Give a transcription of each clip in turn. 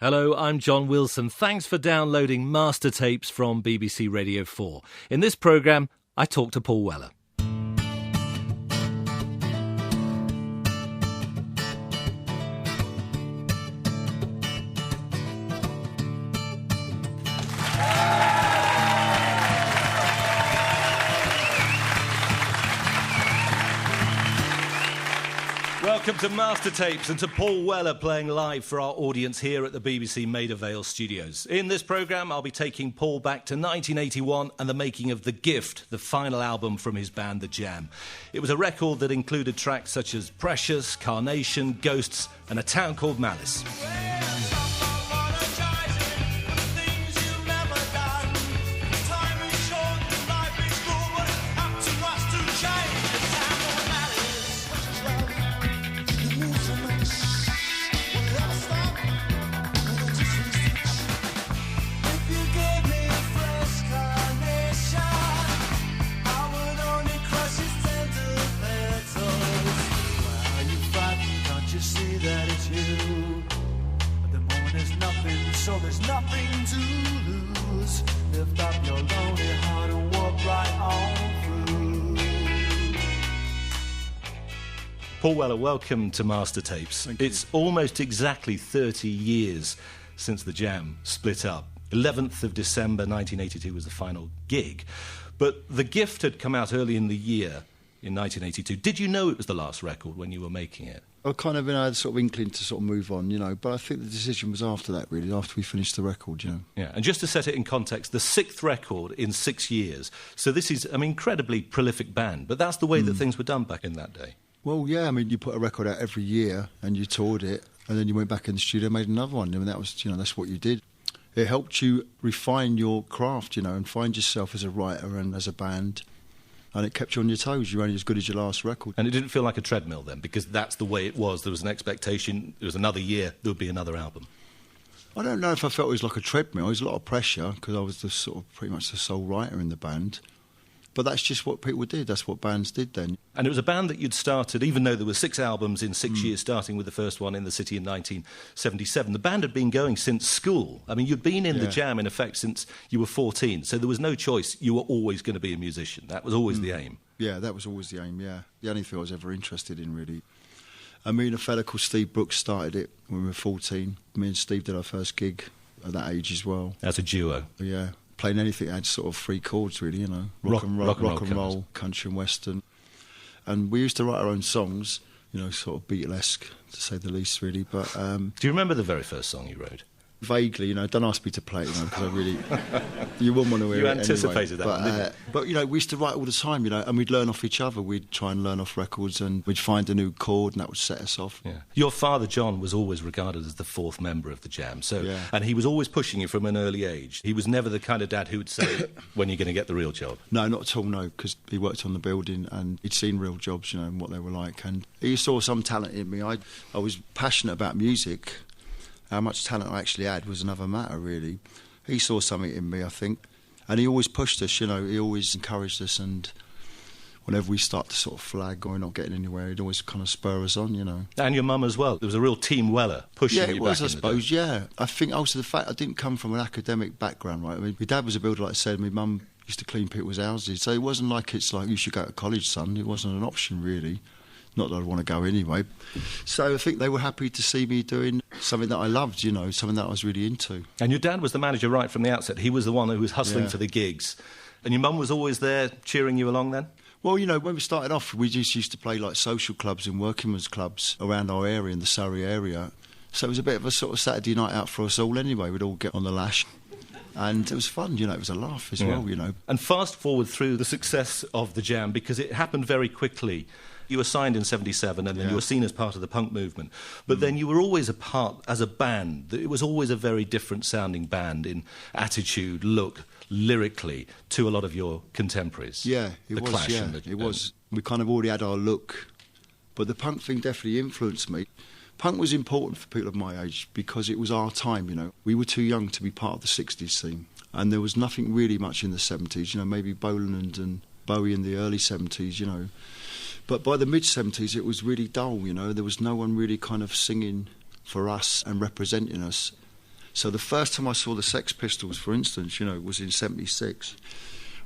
Hello, I'm John Wilson. Thanks for downloading Mastertapes from BBC Radio 4. In this programme, I talk to Paul Weller. Welcome to Mastertapes and to Paul Weller playing live for our audience here at the BBC Maida Vale studios. In this programme, I'll be taking Paul back to 1981 and the making of The Gift, the final album from his band The Jam. It was a record that included tracks such as Precious, Carnation, Ghosts and A Town Called Malice. So there's nothing to lose. Lift up your lonely heart and walk right on through. Paul Weller, welcome to Mastertapes. It's almost exactly 30 years since the Jam split up. 11th of December 1982 was the final gig. But The Gift had come out early in the year in 1982. Did you know it was the last record when you were making it? I kind of had a sort of inkling to sort of move on, you know, but I think the decision was after that, really, after we finished the record, you know. Yeah, and just to set it in context, the 6th record in 6 years. So this is an incredibly prolific band, but that's the way that things were done back in that day. Well, yeah, I mean, you put a record out every year and you toured it, and then you went back in the studio and made another one. I mean, that was, you know, that's what you did. It helped you refine your craft, you know, and find yourself as a writer and as a band. And it kept you on your toes. You're only as good as your last record. And it didn't feel like a treadmill then, because that's the way it was. There was an expectation, it was another year, there would be another album. I don't know if I felt it was like a treadmill. It was a lot of pressure, because I was the sort of pretty much the sole writer in the band. But that's just what people did. That's what bands did then. And it was a band that you'd started, even though there were 6 albums in 6 years, starting with the first one in the City in 1977. The band had been going since school. I mean, you'd been in the Jam, in effect, since you were 14. So there was no choice. You were always going to be a musician. That was always the aim. Yeah, that was always the aim, yeah. The only thing I was ever interested in, really. I mean, a fella called Steve Brooks started it when we were 14. Me and Steve did our first gig at that age as well. As a duo? Yeah. Playing anything that had sort of 3 chords, really, you know. Rock and roll, country and western. And we used to write our own songs, you know, sort of Beatlesque, to say the least, really. But do you remember the very first song you wrote? Vaguely, you know. Don't ask me to play it, you know, because I really... you wouldn't want to hear it You anticipated anyway. that, didn't you? But, you know, we used to write all the time, you know, and we'd learn off each other. We'd try and learn off records, and we'd find a new chord, and that would set us off. Yeah. Your father, John, was always regarded as the 4th member of the Jam, and he was always pushing you from an early age. He was never the kind of dad who would say, when you're going to get the real job. No, not at all, no, because he worked on the building, and he'd seen real jobs, you know, and what they were like. And he saw some talent in me. I was passionate about music. How much talent I actually had was another matter, really. He saw something in me, I think. And he always pushed us, you know, he always encouraged us, and whenever we start to sort of flag or we're not getting anywhere, he'd always kind of spur us on, you know. And your mum as well. There was a real Team Weller pushing you back in the day. Yeah, it was, I suppose, yeah. I think also the fact I didn't come from an academic background, right? I mean, my dad was a builder, like I said, my mum used to clean people's houses, so it wasn't like it's like, you should go to college, son. It wasn't an option, really. Not that I'd want to go anyway. So I think they were happy to see me doing something that I loved, you know, something that I was really into. And your dad was the manager right from the outset. He was the one who was hustling for the gigs. And your mum was always there cheering you along then? Well, you know, when we started off, we just used to play like social clubs and working men's clubs around our area, in the Surrey area. So it was a bit of a sort of Saturday night out for us all anyway. We'd all get on the lash. And it was fun, you know, it was a laugh as well, you know. And fast forward through the success of the Jam, because it happened very quickly. You were signed in 77 and then you were seen as part of the punk movement. But then you were always a part, as a band, it was always a very different sounding band in attitude, look, lyrically, to a lot of your contemporaries. Yeah, it was, Clash yeah, it was. We kind of already had our look, but the punk thing definitely influenced me. Punk was important for people of my age because it was our time, you know. We were too young to be part of the 60s scene, and there was nothing really much in the 70s, you know, maybe Boland and Bowie in the early 70s, you know. But by the mid-70s, it was really dull, you know. There was no one really kind of singing for us and representing us. So the first time I saw the Sex Pistols, for instance, was in '76.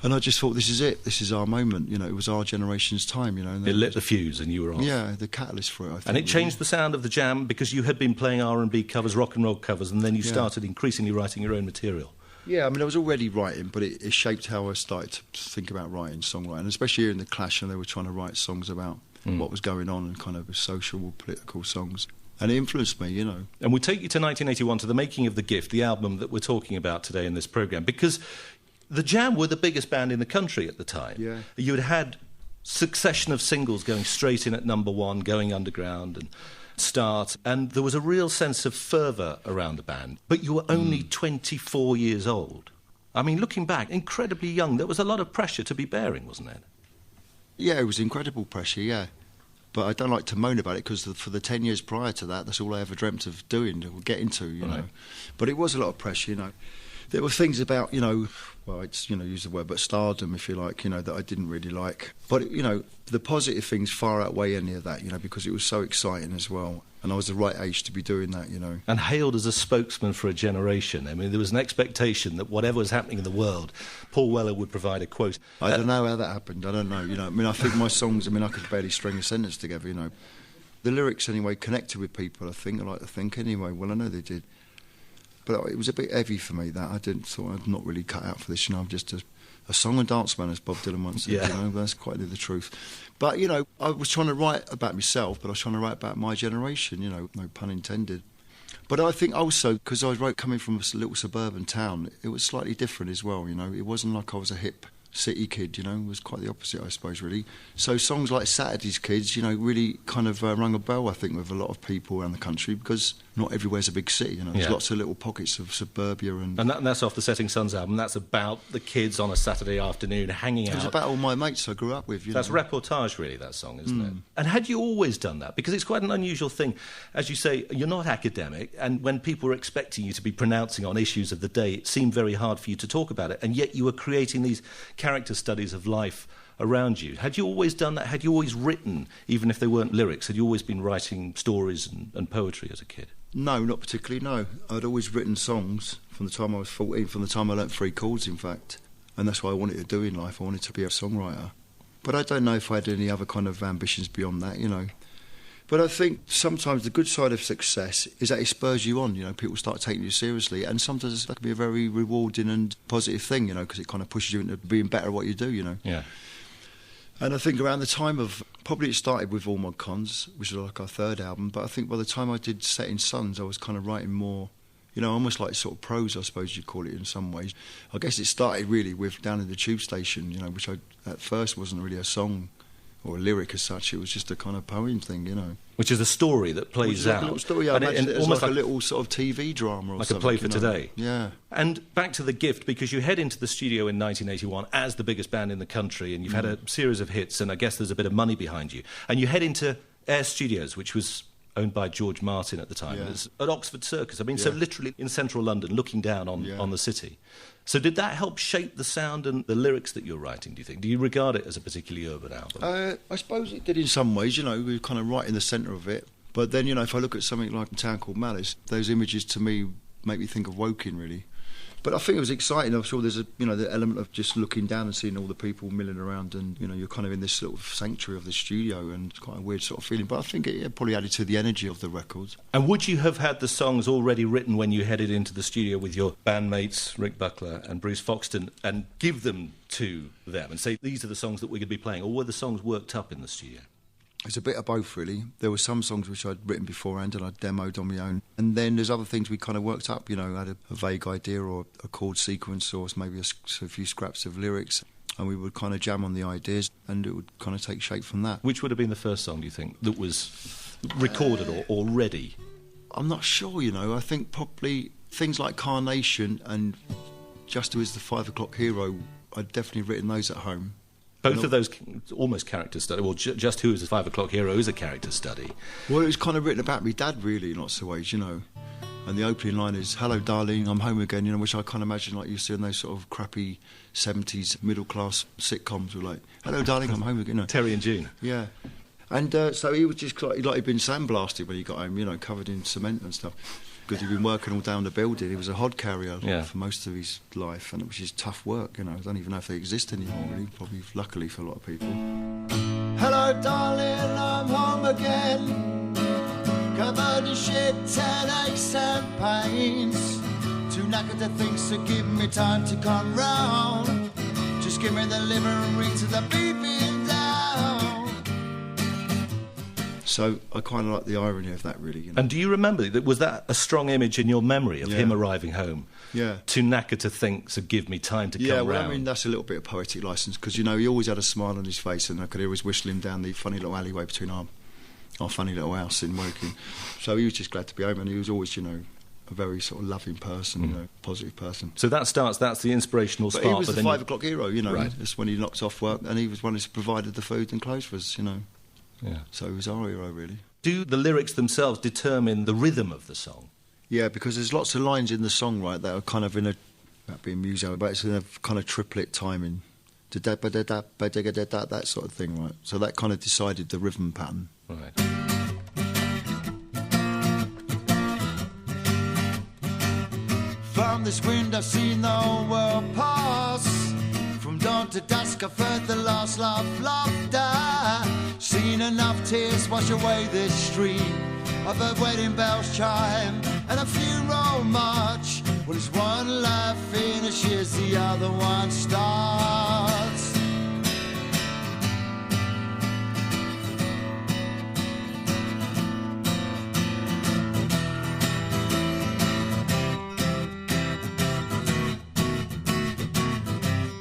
And I just thought, this is it. This is our moment. It was our generation's time. And it lit the fuse, and you were off. Yeah, the catalyst for it. I think. And it changed the sound of the Jam because you had been playing R&B covers, rock and roll covers, and then you started increasingly writing your own material. Yeah, I mean, I was already writing, but it shaped how I started to think about writing, songwriting, especially here in the Clash, and they were trying to write songs about what was going on and kind of social, political songs. And it influenced me, And we take you to 1981, to the making of The Gift, the album that we're talking about today in this programme, because the Jam were the biggest band in the country at the time. Yeah. You had had succession of singles going straight in at number one, going underground and start, and there was a real sense of fervour around the band. But you were only 24 years old. I mean, looking back, incredibly young. There was a lot of pressure to be bearing, wasn't it? Yeah, it was incredible pressure, yeah. But I don't like to moan about it because for the 10 years prior to that, that's all I ever dreamt of doing, or getting to, you know. But it was a lot of pressure, There were things about, well, it's, use the word, but stardom, if you like, that I didn't really like. But, the positive things far outweigh any of that, because it was so exciting as well. And I was the right age to be doing that, And hailed as a spokesman for a generation. I mean, there was an expectation that whatever was happening in the world, Paul Weller would provide a quote. I don't know how that happened. I don't know, I mean, I think my songs, I could barely string a sentence together, The lyrics, anyway, connected with people, I like to think, anyway. Well, I know they did. But it was a bit heavy for me, that. I thought I'm not really cut out for this, I'm just a song and dance man, as Bob Dylan once said, that's quite the truth. But, I was trying to write about myself, but I was trying to write about my generation, no pun intended. But I think also, because I wrote coming from a little suburban town, it was slightly different as well, It wasn't like I was a hip city kid, it was quite the opposite, I suppose, really. So songs like Saturday's Kids, really kind of rung a bell, I think, with a lot of people around the country, because not everywhere's a big city, There's lots of little pockets of suburbia. And that's off the Setting Sun's album. That's about the kids on a Saturday afternoon hanging out. It's about all my mates I grew up with, That's reportage, really, that song, isn't it? And had you always done that? Because it's quite an unusual thing. As you say, you're not academic, and when people were expecting you to be pronouncing on issues of the day, it seemed very hard for you to talk about it, and yet you were creating these character studies of life around you. Had you always done that? Had you always written, even if they weren't lyrics? Had you always been writing stories and poetry as a kid? No, not particularly, no. I'd always written songs from the time I was 14, from the time I learnt 3 chords, in fact. And that's what I wanted to do in life. I wanted to be a songwriter. But I don't know if I had any other kind of ambitions beyond that, But I think sometimes the good side of success is that it spurs you on, people start taking you seriously, and sometimes that can be a very rewarding and positive thing, because it kind of pushes you into being better at what you do, Yeah. And I think around the time of, probably it started with All Mod Cons, which was like our 3rd album, but I think by the time I did Setting Suns, I was kind of writing more, almost like sort of prose, I suppose you'd call it in some ways. I guess it started really with Down in the Tube Station, which at first wasn't really a song or a lyric as such, it was just a kind of poem thing, Which is a story that plays out. A little story, I imagine it almost like a little sort of TV drama or like something. Like a play for today. Yeah. And back to The Gift, because you head into the studio in 1981 as the biggest band in the country, and you've had a series of hits, and I guess there's a bit of money behind you. And you head into Air Studios, which was owned by George Martin at the time. It was at Oxford Circus. I mean, so literally in central London, looking down on the city. So did that help shape the sound and the lyrics that you're writing, do you think? Do you regard it as a particularly urban album? I suppose it did in some ways, we were kind of right in the centre of it. But then, if I look at something like A Town Called Malice, those images to me make me think of Woking, really. But I think it was exciting. I'm sure there's the element of just looking down and seeing all the people milling around, and you're kind of in this sort of sanctuary of the studio, and it's quite a weird sort of feeling. But I think it probably added to the energy of the record. And would you have had the songs already written when you headed into the studio with your bandmates Rick Buckler and Bruce Foxton, and give them to them and say these are the songs that we're going to be playing, or were the songs worked up in the studio? It's a bit of both, really. There were some songs which I'd written beforehand and I'd demoed on my own. And then there's other things we kind of worked up, I had a vague idea or a chord sequence or maybe a few scraps of lyrics. And we would kind of jam on the ideas and it would kind of take shape from that. Which would have been the first song, do you think, that was recorded or ready? I'm not sure, I think probably things like Carnation and Just Who Is the 5 O'Clock Hero, I'd definitely written those at home. Both of those almost character study. Well, Just Who Is the 5 O'Clock Hero is a character study. Well, it was kind of written about me dad, really, in lots of ways, And the opening line is, "Hello, darling, I'm home again," which I kind of imagine like you see in those sort of crappy 70s middle-class sitcoms, were like, "Hello, darling, I'm home again." Terry and June. Yeah. And so he was just like he'd been sandblasted when he got home, covered in cement and stuff. because he'd been working all down the building. He was a hod carrier Yeah. for most of his life, and it was just tough work, you know. I don't even know if they exist anymore, really, probably luckily for a lot of people. Hello, darling, I'm home again. Covered in shit, headaches and pains. Too knackered to think, so give me time to come round. Just give me the liver and read to the beeping down. So I kind of like the irony of that, really. You know? And do you remember, was that a strong image in your memory of Yeah. him arriving home? Yeah. Too knackered to think, so give me time to Yeah, come well, round. I mean, that's a little bit of poetic licence, because, you know, he always had a smile on his face, and I could hear his whistling down the funny little alleyway between our funny little house in Woking. So he was just glad to be home, and he was always, you know, a very sort of loving person, you know, positive person. So that's the inspirational But spark. he was the then 5 o'clock hero, you know. Right. That's when he knocked off work, and he was one who provided the food and clothes for us, you know. Yeah. So he was our hero, really. Do the lyrics themselves determine the rhythm of the song? Yeah, because there's lots of lines in the song, right, that are kind of in a, that being museo, but it's in a kind of triplet timing. That sort of thing, right? So that kind of decided the rhythm pattern. Right. From this window, I've seen the whole world pass. From dawn to dusk, I've heard the last laugh, laughter. Seen enough tears wash away this street. I've heard wedding bells chime and a funeral march. When it's one life finishes, the other one starts.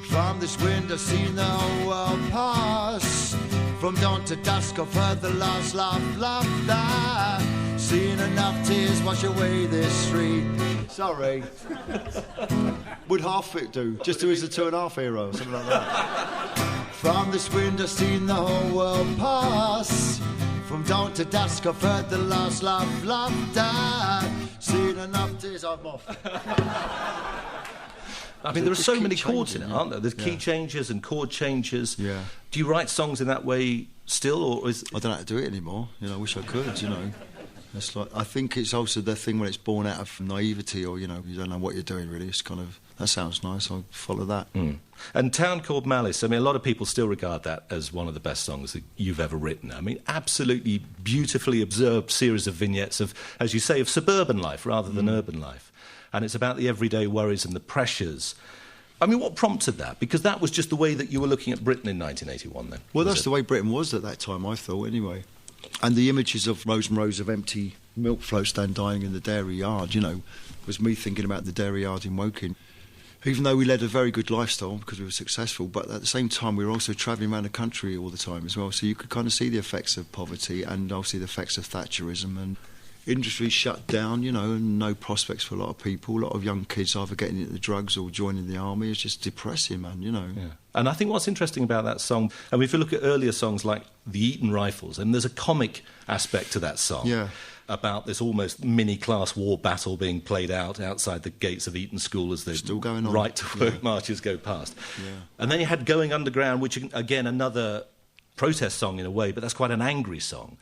From this window, seen the whole world pass. From dawn to dusk, I've heard the last laugh, laughter. Seen enough tears wash away this street. Sorry. Would half it do? Just do as a 2.5 hero, something like that. From this window, seen the whole world pass. From dawn to dusk, I've heard the last laugh, laughter. Seen enough tears, I'm off. I mean, there are Just so keep many chords in it, changing, aren't there? There's key yeah. changes and chord changes. Yeah. Do you write songs in that way still, or is... I don't know how to do it anymore. You know, I wish I could, you know. It's like, I think it's also the thing when it's born out of naivety, or, you know, you don't know what you're doing, really. It's kind of, that sounds nice, I'll follow that. Mm. And Town Called Malice, I mean, a lot of people still regard that as one of the best songs that you've ever written. I mean, absolutely beautifully observed series of vignettes of, as you say, of suburban life rather than urban life. And it's about the everyday worries and the pressures. I mean, what prompted that? Because that was just the way that you were looking at Britain in 1981 then. Well, that's the way Britain was at that time, I thought, anyway. And the images of rows and rows of empty milk float stand dying in the dairy yard, you know, was me thinking about the dairy yard in Woking. Even though we led a very good lifestyle because we were successful, but at the same time we were also travelling around the country all the time as well. So you could kind of see the effects of poverty and also the effects of Thatcherism, and industry shut down, you know, and no prospects for a lot of people. A lot of young kids either getting into drugs or joining the army. It's just depressing, man, you know. Yeah. And I think what's interesting about that song, I mean, if you look at earlier songs like The Eton Rifles, and there's a comic aspect to that song. Yeah. About this almost mini-class war battle being played out outside the gates of Eton School as the Still going on. right-to-work marches go past. Yeah. And then you had Going Underground, which, again, another protest song in a way, but that's quite an angry song.